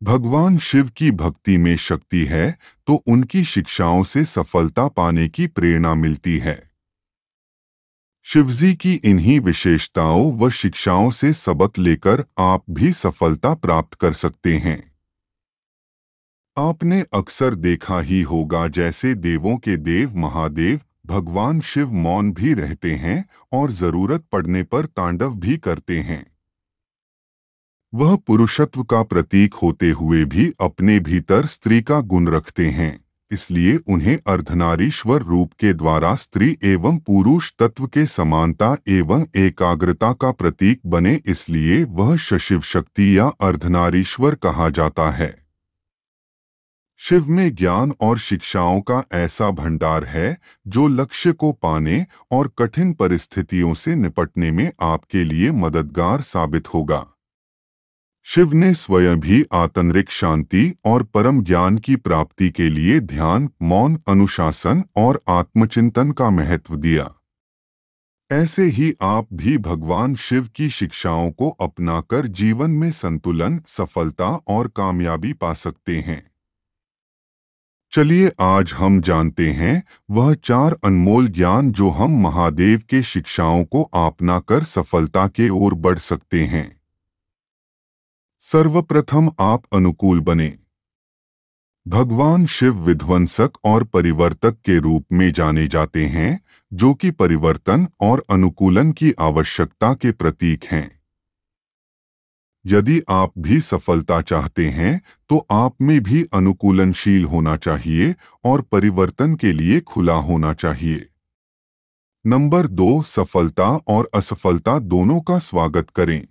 भगवान शिव की भक्ति में शक्ति है, तो उनकी शिक्षाओं से सफलता पाने की प्रेरणा मिलती है। शिवजी की इन्हीं विशेषताओं व शिक्षाओं से सबक लेकर आप भी सफलता प्राप्त कर सकते हैं। आपने अक्सर देखा ही होगा, जैसे देवों के देव महादेव भगवान शिव मौन भी रहते हैं और जरूरत पड़ने पर तांडव भी करते हैं। वह पुरुषत्व का प्रतीक होते हुए भी अपने भीतर स्त्री का गुण रखते हैं, इसलिए उन्हें अर्धनारीश्वर रूप के द्वारा स्त्री एवं पुरुष तत्व के समानता एवं एकाग्रता का प्रतीक बने, इसलिए वह शिव शक्ति या अर्धनारीश्वर कहा जाता है। शिव में ज्ञान और शिक्षाओं का ऐसा भंडार है जो लक्ष्य को पाने और कठिन परिस्थितियों से निपटने में आपके लिए मददगार साबित होगा। शिव ने स्वयं भी आंतरिक शांति और परम ज्ञान की प्राप्ति के लिए ध्यान, मौन, अनुशासन और आत्मचिंतन का महत्व दिया। ऐसे ही आप भी भगवान शिव की शिक्षाओं को अपनाकर जीवन में संतुलन, सफलता और कामयाबी पा सकते हैं। चलिए आज हम जानते हैं वह 4 अनमोल ज्ञान जो हम महादेव के शिक्षाओं को अपनाकर सफलता के ओर बढ़ सकते हैं। सर्वप्रथम आप अनुकूल बने। भगवान शिव विध्वंसक और परिवर्तक के रूप में जाने जाते हैं, जो कि परिवर्तन और अनुकूलन की आवश्यकता के प्रतीक हैं। यदि आप भी सफलता चाहते हैं तो आप में भी अनुकूलनशील होना चाहिए और परिवर्तन के लिए खुला होना चाहिए। नंबर 2, सफलता और असफलता दोनों का स्वागत करें।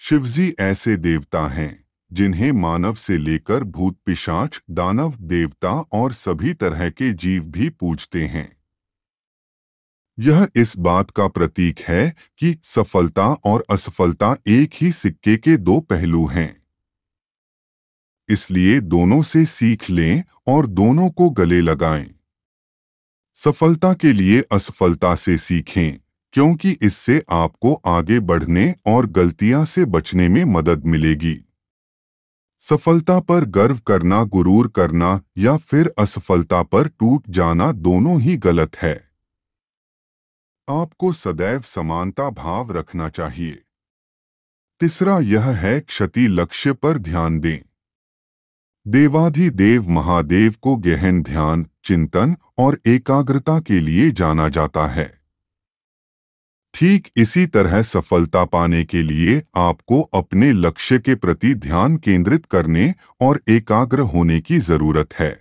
शिवजी ऐसे देवता हैं जिन्हें मानव से लेकर भूत, पिशाच, दानव, देवता और सभी तरह के जीव भी पूजते हैं। यह इस बात का प्रतीक है कि सफलता और असफलता एक ही सिक्के के 2 पहलू हैं। इसलिए दोनों से सीख लें और दोनों को गले लगाएं। सफलता के लिए असफलता से सीखें, क्योंकि इससे आपको आगे बढ़ने और गलतियां से बचने में मदद मिलेगी। सफलता पर गर्व करना, गुरूर करना या फिर असफलता पर टूट जाना दोनों ही गलत है। आपको सदैव समानता भाव रखना चाहिए। तीसरा यह है, क्षति लक्ष्य पर ध्यान दें। देवाधिदेव महादेव को गहन ध्यान, चिंतन और एकाग्रता के लिए जाना जाता है। ठीक इसी तरह सफलता पाने के लिए आपको अपने लक्ष्य के प्रति ध्यान केंद्रित करने और एकाग्र होने की जरूरत है।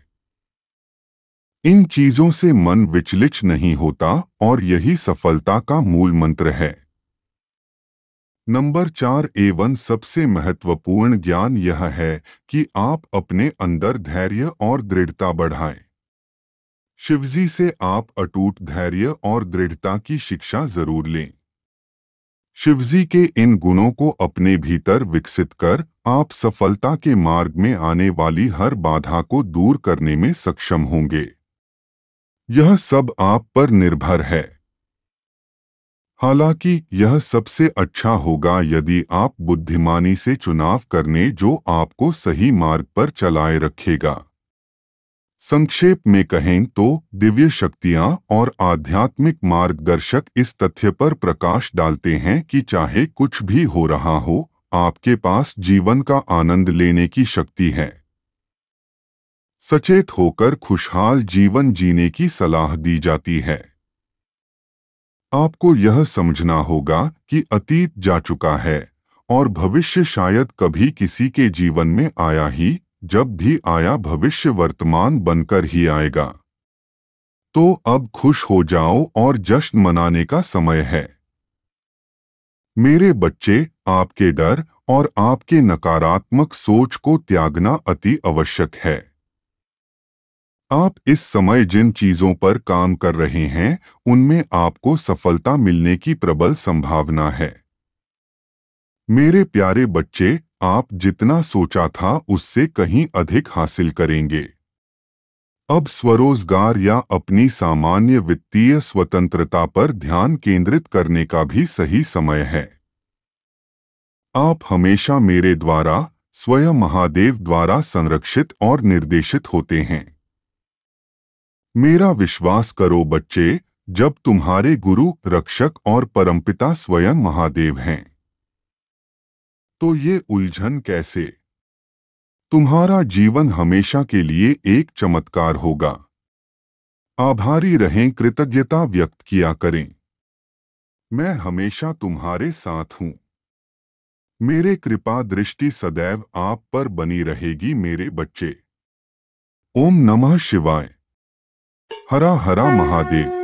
इन चीजों से मन विचलित नहीं होता और यही सफलता का मूल मंत्र है। नंबर 4 एवं सबसे महत्वपूर्ण ज्ञान यह है कि आप अपने अंदर धैर्य और दृढ़ता बढ़ाएं। शिवजी से आप अटूट धैर्य और दृढ़ता की शिक्षा जरूर लें। शिवजी के इन गुणों को अपने भीतर विकसित कर आप सफलता के मार्ग में आने वाली हर बाधा को दूर करने में सक्षम होंगे। यह सब आप पर निर्भर है। हालांकि यह सबसे अच्छा होगा यदि आप बुद्धिमानी से चुनाव करने जो आपको सही मार्ग पर चलाए रखेगा। संक्षेप में कहें तो दिव्य शक्तियां और आध्यात्मिक मार्गदर्शक इस तथ्य पर प्रकाश डालते हैं कि चाहे कुछ भी हो रहा हो, आपके पास जीवन का आनंद लेने की शक्ति है। सचेत होकर खुशहाल जीवन जीने की सलाह दी जाती है। आपको यह समझना होगा कि अतीत जा चुका है और भविष्य शायद कभी किसी के जीवन में आया ही, जब भी आया भविष्य वर्तमान बनकर ही आएगा। तो अब खुश हो जाओ और जश्न मनाने का समय है। मेरे बच्चे, आपके डर और आपके नकारात्मक सोच को त्यागना अति आवश्यक है। आप इस समय जिन चीजों पर काम कर रहे हैं, उनमें आपको सफलता मिलने की प्रबल संभावना है। मेरे प्यारे बच्चे, आप जितना सोचा था उससे कहीं अधिक हासिल करेंगे। अब स्वरोजगार या अपनी सामान्य वित्तीय स्वतंत्रता पर ध्यान केंद्रित करने का भी सही समय है। आप हमेशा मेरे द्वारा स्वयं महादेव द्वारा संरक्षित और निर्देशित होते हैं। मेरा विश्वास करो बच्चे, जब तुम्हारे गुरु, रक्षक और परमपिता स्वयं महादेव हैं, तो ये उलझन कैसे? तुम्हारा जीवन हमेशा के लिए एक चमत्कार होगा। आभारी रहें, कृतज्ञता व्यक्त किया करें। मैं हमेशा तुम्हारे साथ हूँ। मेरे कृपा दृष्टि सदैव आप पर बनी रहेगी मेरे बच्चे। ओम नमः शिवाय। हरा हरा महादेव।